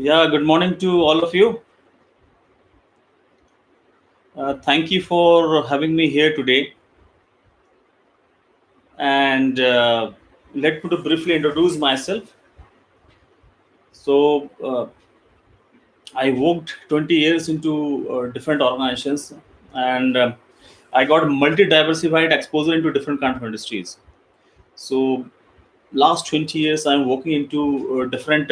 Yeah, good morning to all of you. Thank you for having me here today. And let me to briefly introduce myself. So, I worked 20 years into different organizations, and I got multi-diversified exposure into different kind of industries. So, last 20 years, I'm working into different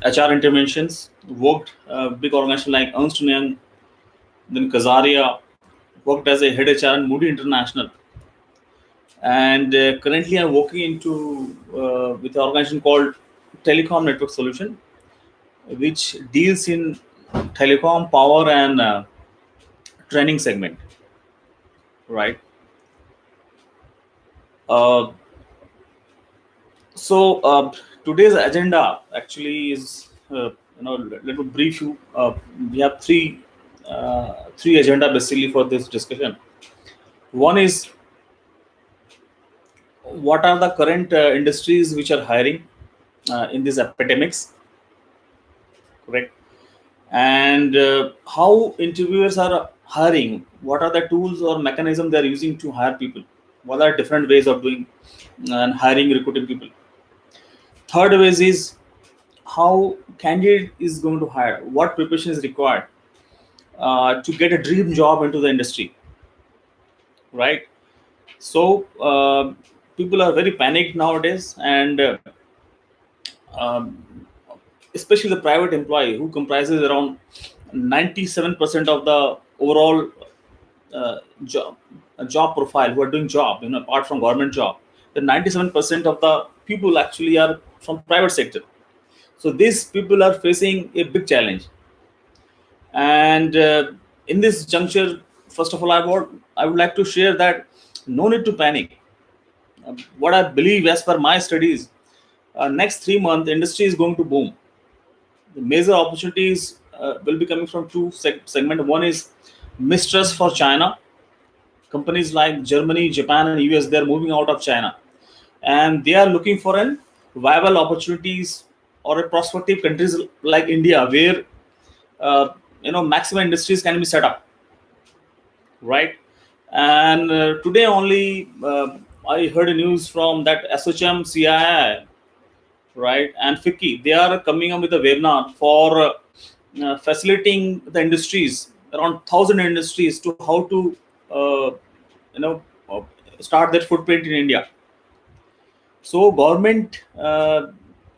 HR interventions. Worked big organization like Ernst& Young, then Kazaria. Worked as a head HR in Moody International, and currently I'm working into with an organization called Telecom Network Solution, which deals in telecom power and training segment, right? uh, so today's agenda actually is let me brief you. We have three agenda basically for this discussion. One is, what are the current industries which are hiring in these epidemics, correct? And how interviewers are hiring, what are the tools or mechanism they are using to hire people, what are different ways of doing and hiring, recruiting people. Third ways is how candidate is going to hire, what preparation is required to get a dream job into the industry, right? So people are very panicked nowadays, and um, especially the private employee, who comprises around 97% of the overall job profile, who are doing job, apart from government job. The 97% of the people actually are from private sector. So these people are facing a big challenge. And in this juncture, first of all, I would like to share that no need to panic. What I believe, as per my studies, next 3 months industry is going to boom. The major opportunities will be coming from two segment. One is mistrust for China. Companies like Germany, Japan, and US, they are moving out of China, and they are looking for an viable opportunities or a prospective countries like India, where maximum industries can be set up, right? And today only, I heard a news from that SHM, CII, right, and FICCI. They are coming up with a webinar for facilitating the industries, around 1,000 industries, to how to uh, you know uh, start their footprint in India. So government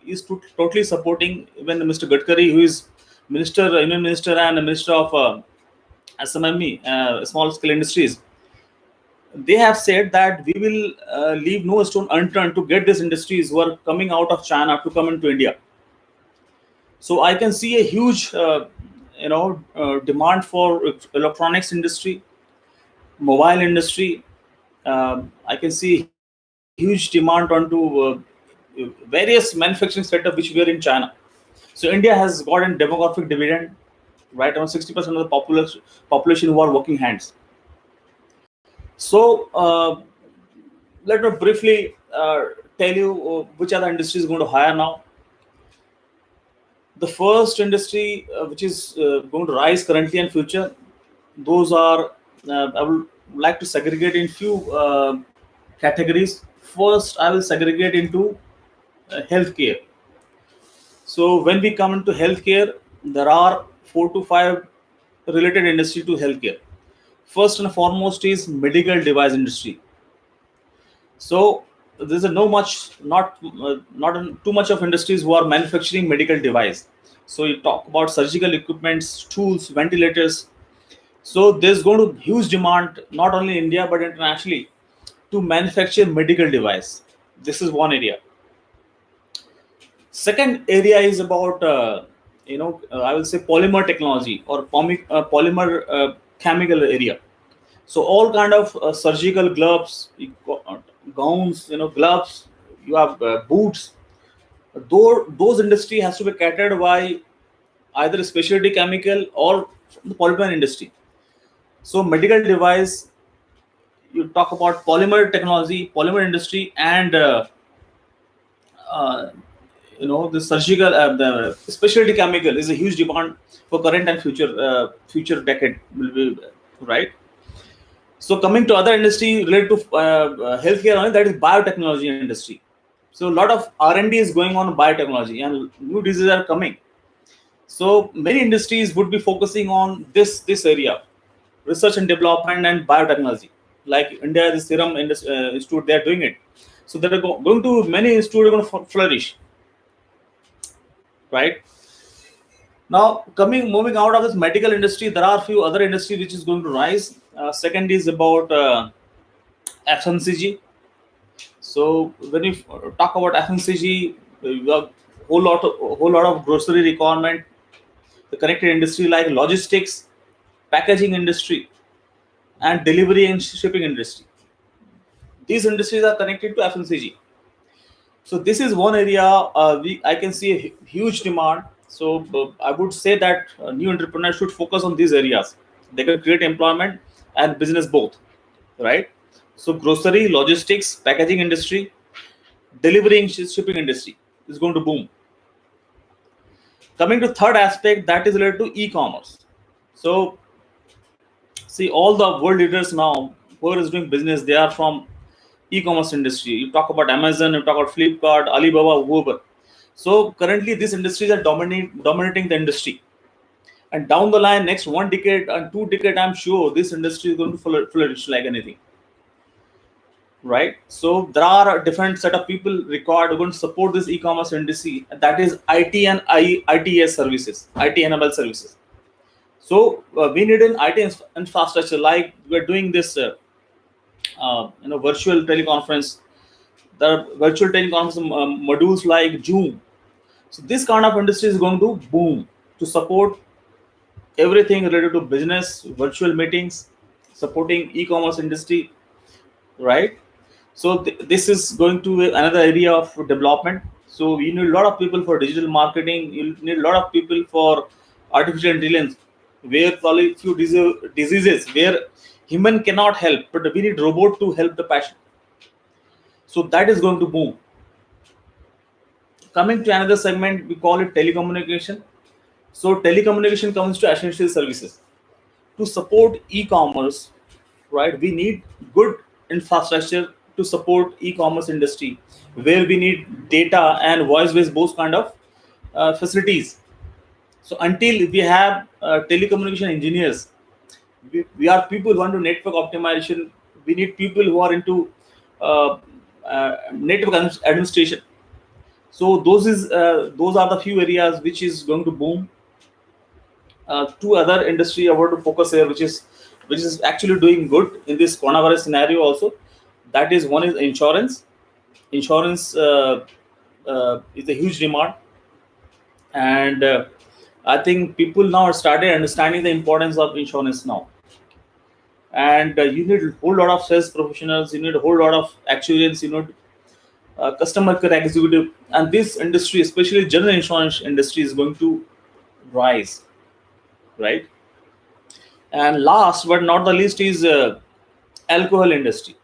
is totally supporting. Even Mr. Gadkari, who is minister, union minister, and a minister of SMME, small scale industries, they have said that we will leave no stone unturned to get these industries who are coming out of China to come into India. So I can see a huge demand for electronics industry, mobile industry. I can see huge demand onto various manufacturing setup which were in China. So India has got a demographic dividend, right? Around 60% of the population who are working hands. So let me briefly tell you which are the industries going to hire now. The first industry which is going to rise currently and future, those are, I would like to segregate in few categories. First, I will segregate into healthcare. So when we come into healthcare, there are 4 to 5 related industry to healthcare. First and foremost is medical device industry. So there's a no much not too much of industries who are manufacturing medical device. So you talk about surgical equipments, tools, ventilators. So there's going to huge demand not only in India but internationally to manufacture medical device. This is one area. Second area is about I will say polymer technology or polymer chemical area. So all kind of surgical gloves, gowns, gloves. You have boots. Those industry has to be catered by either specialty chemical or the polymer industry. So medical device, you talk about polymer technology, polymer industry, and the surgical, the specialty chemical is a huge demand for current and future decade will be, right. So coming to other industry related to healthcare only, that is biotechnology industry. So a lot of R&D is going on biotechnology and new diseases are coming. So many industries would be focusing on this area, research and development and biotechnology. Like India, the Serum Institute, they are doing it. So there are going to many institutes are going to flourish, right? Now, moving out of this medical industry, there are a few other industry which is going to rise. Second is about FMCG. So when you talk about FMCG, you have whole lot of grocery requirement. The connected industry like logistics, packaging industry, and delivery and shipping industry. These industries are connected to FMCG. So this is one area I can see a huge demand. So I would say that new entrepreneurs should focus on these areas. They can create employment and business both, right? So grocery, logistics, packaging industry, delivery and shipping industry is going to boom. Coming to third aspect, that is related to e-commerce. So see, all the world leaders now who is doing business, they are from e-commerce industry. You talk about Amazon, you talk about Flipkart, Alibaba, Uber. So currently these industries are dominating the industry. And down the line, next 1 decade and 2 decade, I'm sure this industry is going to flourish like anything. Right? So there are a different set of people required who are going to support this e-commerce industry. That is IT and ITS services, IT enable services. So we need an IT infrastructure, like we're doing this virtual teleconference. The virtual teleconference modules like Zoom. So this kind of industry is going to boom to support everything related to business, virtual meetings, supporting e-commerce industry, right? So this is going to be another area of development. So you need a lot of people for digital marketing. You need a lot of people for artificial intelligence, where probably few diseases where human cannot help, but we need robot to help the patient. So that is going to boom. Coming to another segment, we call it telecommunication. So telecommunication comes to essential services. To support e-commerce, right, we need good infrastructure to support e-commerce industry, where we need data and voice-based both kind of facilities. So until we have telecommunication engineers, we are people who want to network optimization. We need people who are into network administration. So those are the few areas which is going to boom. Two other industry I want to focus here, which is actually doing good in this coronavirus scenario also. That is, one is insurance. Insurance is a huge demand, and I think people now started understanding the importance of insurance now. And you need a whole lot of sales professionals, you need a whole lot of actuaries, you need customer care executive, and this industry, especially general insurance industry, is going to rise, right? And last but not the least is alcohol industry.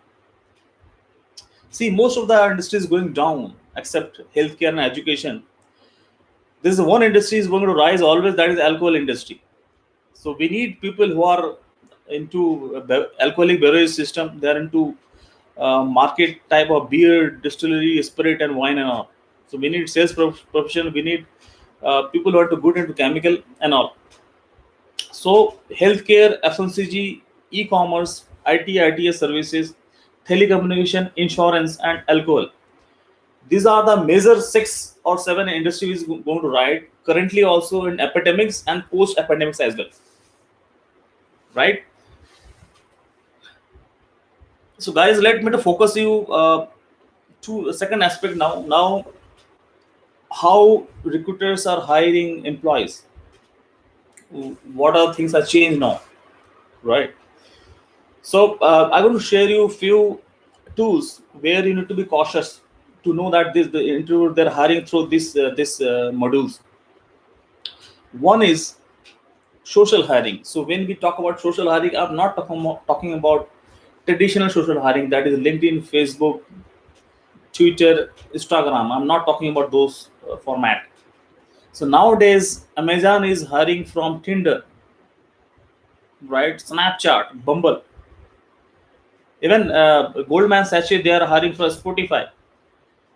See, most of the industry is going down except healthcare and education. This is one industry is going to rise always, that is alcohol industry. So we need people who are into alcoholic beverage system. They are into market type of beer, distillery, spirit, and wine and all. So we need sales professional. We need people who are too good into chemical and all. So healthcare, FMCG, e-commerce, ITS services, telecommunication, insurance, and alcohol. These are the major 6 or 7 industries going to ride currently, also in epidemics and post-epidemics as well, right? So guys, let me to focus you to a second aspect now. Now, how recruiters are hiring employees. What are things that changed now, right? So I'm going to share you a few tools where you need to be cautious to know that the interview they're hiring through this modules. One is social hiring. So when we talk about social hiring, I'm not talking about traditional social hiring, that is LinkedIn, Facebook, Twitter, Instagram. I'm not talking about those format. So nowadays, Amazon is hiring from Tinder, right? Snapchat, Bumble, even Goldman Sachs, they are hiring for Spotify.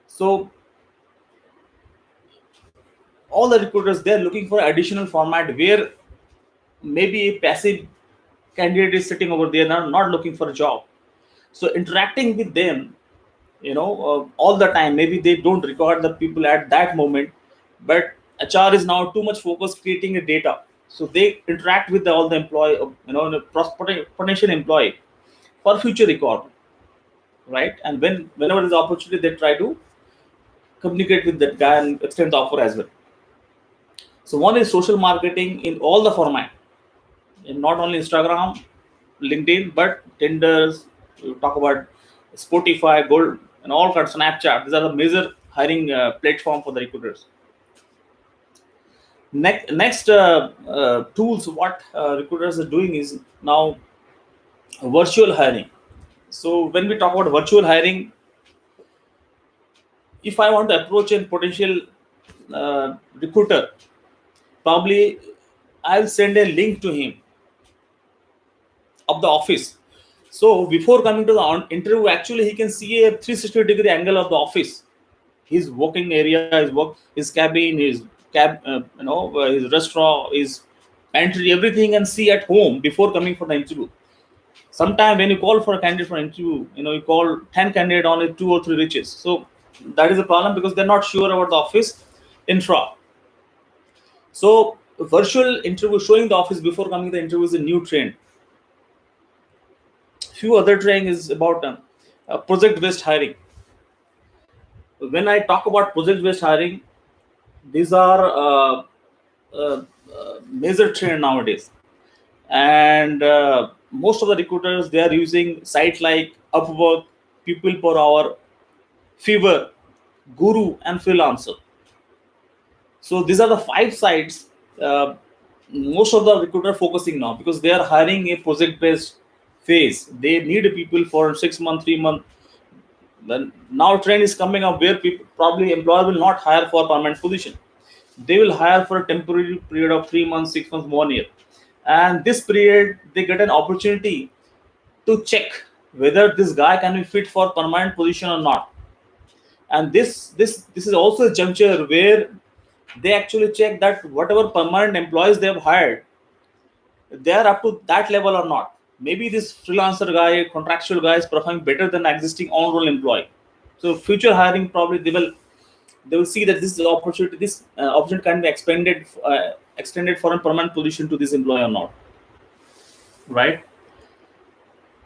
So all the recruiters, they are looking for additional format where maybe a passive candidate is sitting over there, not looking for a job. So interacting with them, all the time, maybe they don't record the people at that moment, but HR is now too much focused creating a data, so they interact with all the employee, the potential employee for future record, right? And whenever there's opportunity, they try to communicate with that guy and extend the offer as well. So one is social marketing in all the format, in not only Instagram, LinkedIn, but Tinders. You talk about Spotify, Gold, and all kinds. Snapchat. These are the major hiring platform for the recruiters. Next tools what recruiters are doing is now virtual hiring. So when we talk about virtual hiring, if I want to approach a potential recruiter, probably I'll send a link to him of the office. So before coming to the interview, actually he can see a 360-degree angle of the office, his working area, his cabin, his his restaurant, his pantry, everything, and see at home before coming for the interview. Sometime when you call for a candidate for an interview, you call 10 candidate, only 2 or 3 reaches. So that is a problem because they're not sure about the office infra. So virtual interview, showing the office before coming to the interview, is a new trend. Few other trend is about project based hiring. When I talk about project based hiring, these are major trend nowadays, and most of the recruiters, they are using sites like Upwork, People Per Hour, Fiverr, Guru, and Freelancer. So these are the 5 sites most of the recruiter focusing now, because they are hiring a project based phase. They need people for 6 months, 3 months. Then now trend is coming up where people, probably employer will not hire for permanent position. They will hire for a temporary period of 3 months, 6 months, 1 year, and this period they get an opportunity to check whether this guy can be fit for permanent position or not. And this is also a juncture where they actually check that whatever permanent employees they have hired, they are up to that level or not. Maybe this freelancer guy, contractual guy, is performing better than existing on-roll employee. So future hiring, probably they will see that this is opportunity. This opportunity can be extended for a permanent position to this employee or not, right?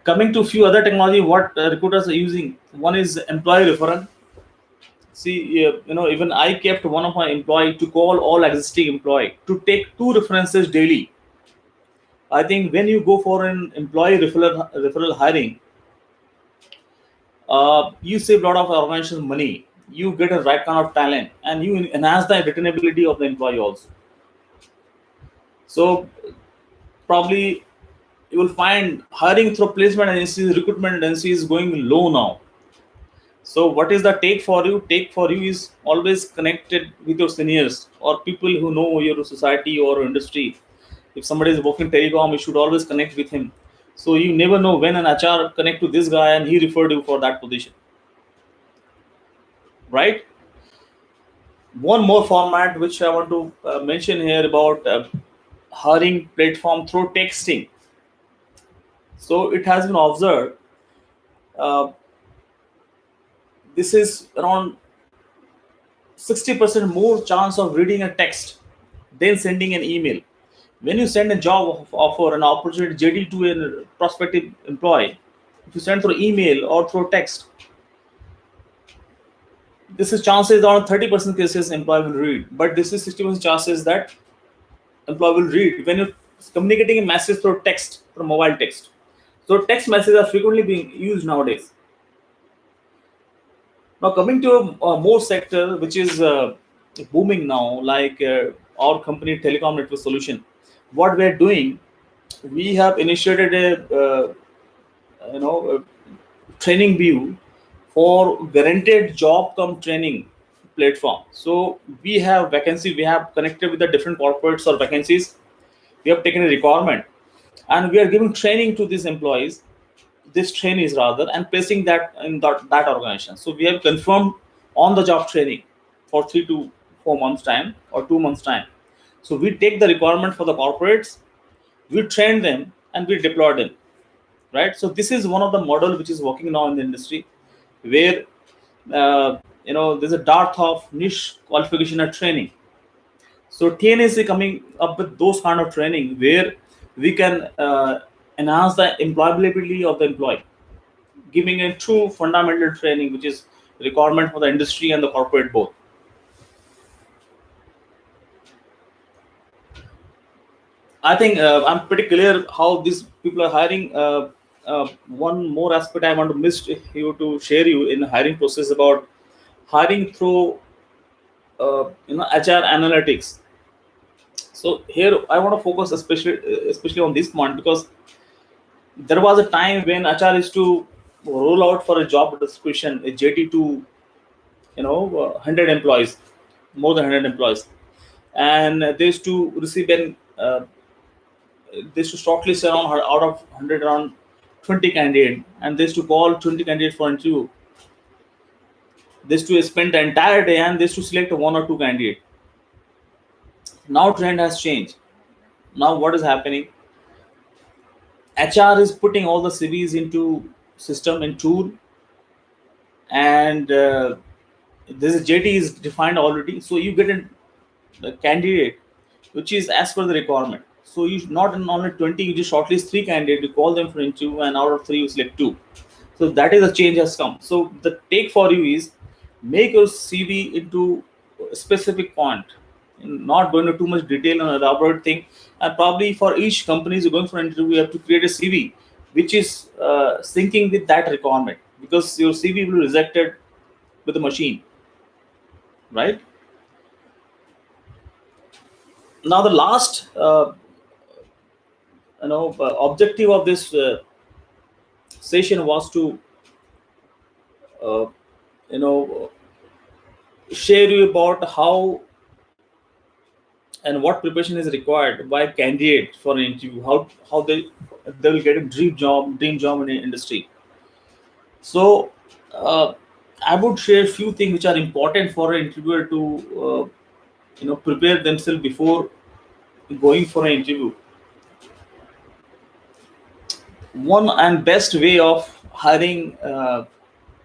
Coming to few other technology, what recruiters are using. One is employee referral. See, even I kept one of my employee to call all existing employee to take 2 references daily. I think when you go for an employee referral hiring, you save a lot of organization's money. You get a right kind of talent, and you enhance the retainability of the employee also. So probably you will find hiring through placement agencies, recruitment agencies is going low now. So what is the take for you? Take for you is always connected with your seniors or people who know your society or industry. If somebody is working telecom, you should always connect with him. So you never know when an HR connect to this guy and he referred you for that position, right? One more format which I want to mention here about hiring platform through texting. So it has been observed, uh, this is around 60% more chance of reading a text than sending an email. When you send a job offer, an opportunity JD to a prospective employee, if you send through email or through text, this is chances around 30% cases employee will read, but this is 60% chances that employee will read when you're communicating a message through text, through mobile text. So text messages are frequently being used nowadays. Now coming to a more sector which is booming now, like our company Telecom Network Solution. What we are doing, we have initiated a training view for guaranteed job come training platform. So we have vacancy, we have connected with the different corporates or vacancies. We have taken a requirement, and we are giving training to these employees, this trainees rather, and placing that in that organization. So we have confirmed on the job training for 3 to 4 months time or 2 months time. So we take the requirement for the corporates, we train them, and we deploy them, right? So this is one of the model which is working now in the industry, where there's a dearth of niche qualification and training. So TNS is coming up with those kind of training where we can enhance the employability of the employee, giving a true fundamental training, which is requirement for the industry and the corporate both. I think I'm pretty clear how these people are hiring. One more aspect I want to miss you to share you in the hiring process about hiring through HR analytics. So here I want to focus especially on this point, because there was a time when HR is to roll out for a job description, a JD to 100 employees, more than 100 employees, and they used to receive an they used to shortlist around out of 100 around 20 candidate, and they used to call 20 candidates for interview. They used to spend the entire day and they used to select one or two candidate. Now trend has changed. Now what is happening? HR is putting all the CVs into system and tool, and this JD is defined already. So you get a candidate which is as per the requirement. So you should not in only 20, you just shortlist three candidates, you call them for interview, and out of three you select two. So that is a change has come. So the take for you is make your CV into a specific point, not going into too much detail on a elaborate thing. And probably for each company you're going for an interview, you have to create a CV which is syncing with that requirement, because your CV will be rejected with the machine, right? Now the last objective of this session was to uh, you know share you about how and what preparation is required by candidate for an interview, how they will get a dream job in the industry. So uh, I would share a few things which are important for an interviewer to prepare themselves before going for an interview. One and best way of hiring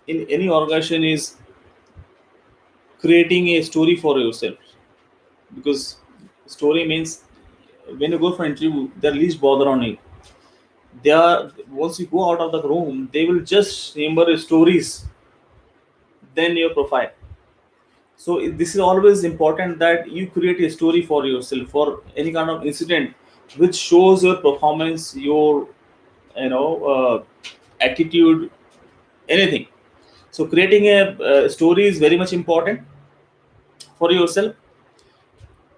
in any organization is creating a story for yourself, because story means when you go for an interview, they're least bother on you. They are, once you go out of the room, they will just remember your stories than your profile. So this is always important that you create a story for yourself for any kind of incident which shows your performance, your attitude, anything. So creating a story is very much important for yourself.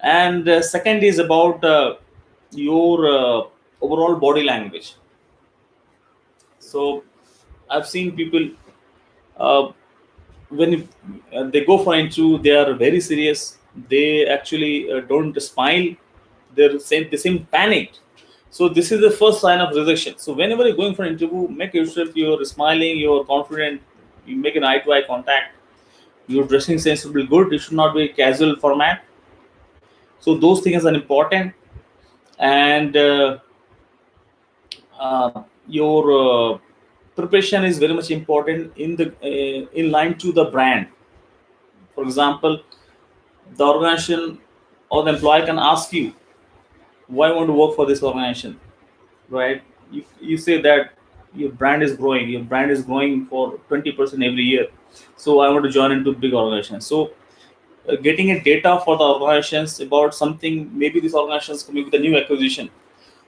And second is about your overall body language. So I've seen people uh, when they go for interview, they are very serious. They actually don't smile. They seem panicked. So this is the first sign of rejection. So whenever you're going for an interview, make yourself you're smiling, you're confident, you make an eye-to-eye contact. Your dressing sense will be good. It should not be casual format. So those things are important. And your preparation is very much important in line to the brand. For example, the organization or the employee can ask you, why you want to work for this organization, right? You say that your brand is growing for 20% every year, so I want to join into big organization. So getting a data for the organizations about something, maybe this organization is coming with a new acquisition.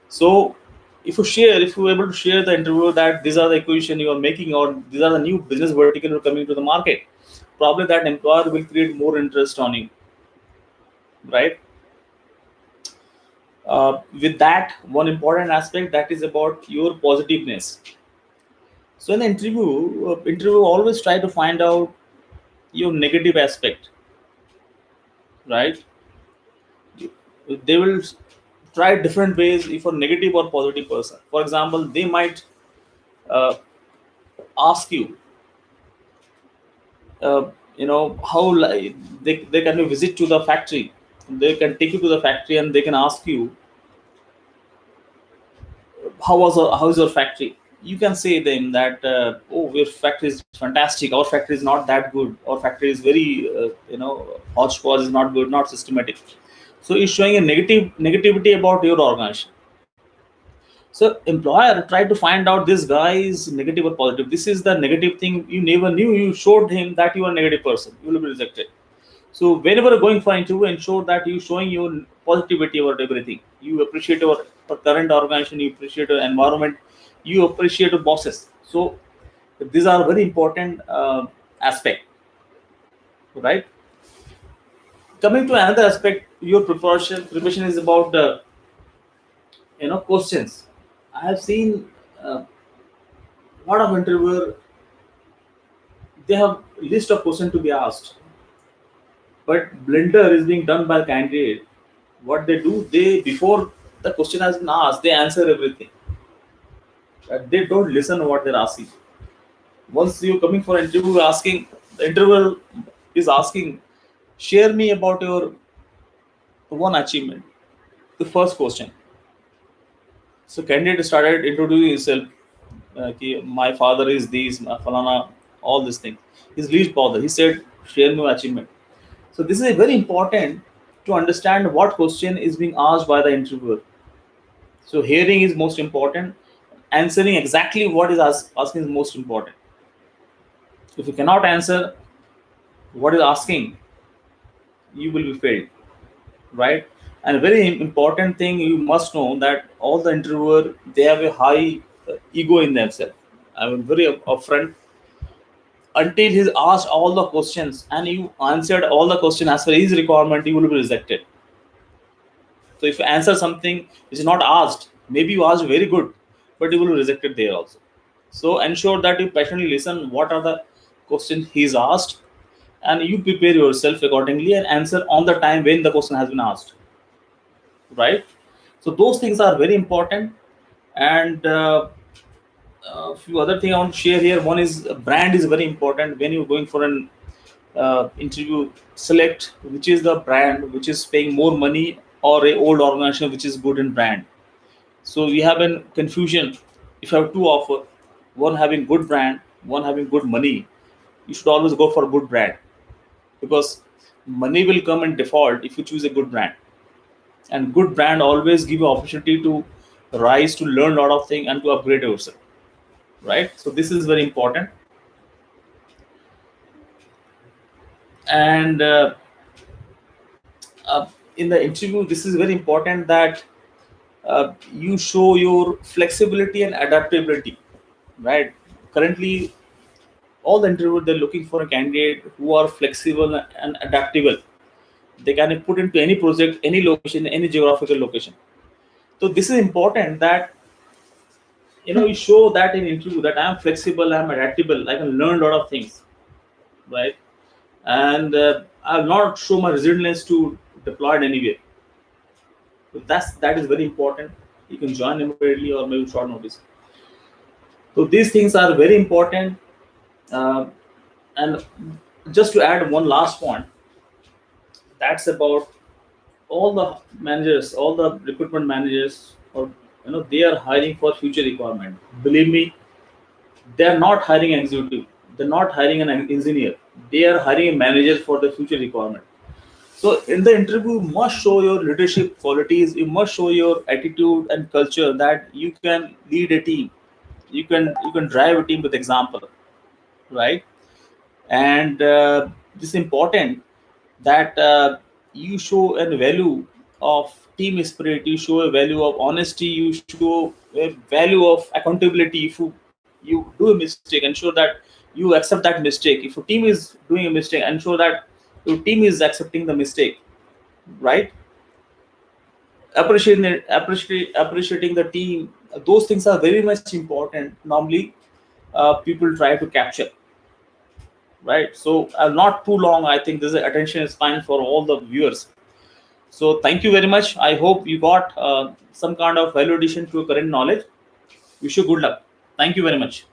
So if you're able to share the interview that these are the acquisition you are making, or these are the new business vertical you're coming to the market, probably that employer will create more interest on you, right? With that, one important aspect that is about your positiveness. So in the interview always try to find out your negative aspect. right? They will try different ways if a negative or positive person. For example, they might uh, ask you, how they can visit to the factory. They can take you to the factory and they can ask you, how is your factory? You can say them that, oh, your factory is fantastic. Our factory is not that good. Our factory is very, hodgepodge, is not good, not systematic. So it's showing a negativity about your organization. So employer try to find out this guy is negative or positive. This is the negative thing you never knew. You showed him that you are a negative person. You will be rejected. So whenever going for interview, ensure that you showing your positivity about everything. You appreciate your current organization. You appreciate your environment. You appreciate your bosses. So these are very important aspect, right? Coming to another aspect, your preparation is about the questions. I have seen a lot of interviewer, they have list of questions to be asked, but blender is being done by candidate. What they do, they before the question has been asked, they answer everything. They don't listen what they're asking. Once you're coming for interview, asking, the interviewer is asking, share me about your one achievement. The first question. So candidate started introducing himself. My father is this, my falana, all these things. His least bother. He said, share me achievement. So this is very important to understand what question is being asked by the interviewer. So hearing is most important. Answering exactly what is asking is most important. If you cannot answer what is asking, you will be failed, right? And a very important thing you must know that all the interviewer, they have a high ego in themselves. I mean, very upfront. Until he's asked all the questions and you answered all the questions as per his requirement, you will be rejected. So if you answer something which is not asked, maybe you asked very good, but you will be rejected there also. So ensure that you patiently listen what are the questions he's asked, and you prepare yourself accordingly and answer on the time when the question has been asked. Right? So those things are very important. And a few other things I want to share here. One is brand is very important when you're going for an interview. Select which is the brand which is paying more money, or a old organization which is good in brand. So we have a confusion. If you have two offer, one having good brand, one having good money, you should always go for a good brand, because money will come in default if you choose a good brand. And good brand always give you opportunity to rise, to learn a lot of things, and to upgrade yourself. Right. So this is very important. And in the interview, this is very important that you show your flexibility and adaptability. Right. Currently, all the interview, they're looking for a candidate who are flexible and adaptable. They can put into any project, any location, any geographical location. So this is important that you show that in interview that I am flexible, I am adaptable, I can learn a lot of things, right? And I'll not show my resilience to deploy it anywhere. So that is very important. You can join immediately or maybe short notice. So these things are very important. Uh, and just to add one last point, that's about all the managers, all the recruitment managers, or they are hiring for future requirement. Believe me, they are not hiring an executive. They're not hiring an engineer. They are hiring a manager for the future requirement. So in the interview, you must show your leadership qualities. You must show your attitude and culture that you can lead a team. You can drive a team with example, right? And this is important that you show a value of team spirit. You show a value of honesty. You show a value of accountability. If you do a mistake, ensure that you accept that mistake. If your team is doing a mistake, ensure that your team is accepting the mistake, right? Appreciating the team, those things are very much important. Normally people try to capture, right? So not too long. I think this attention is fine for all the viewers. So thank you very much. I hope you got some kind of value addition to your current knowledge. Wish you good luck. Thank you very much.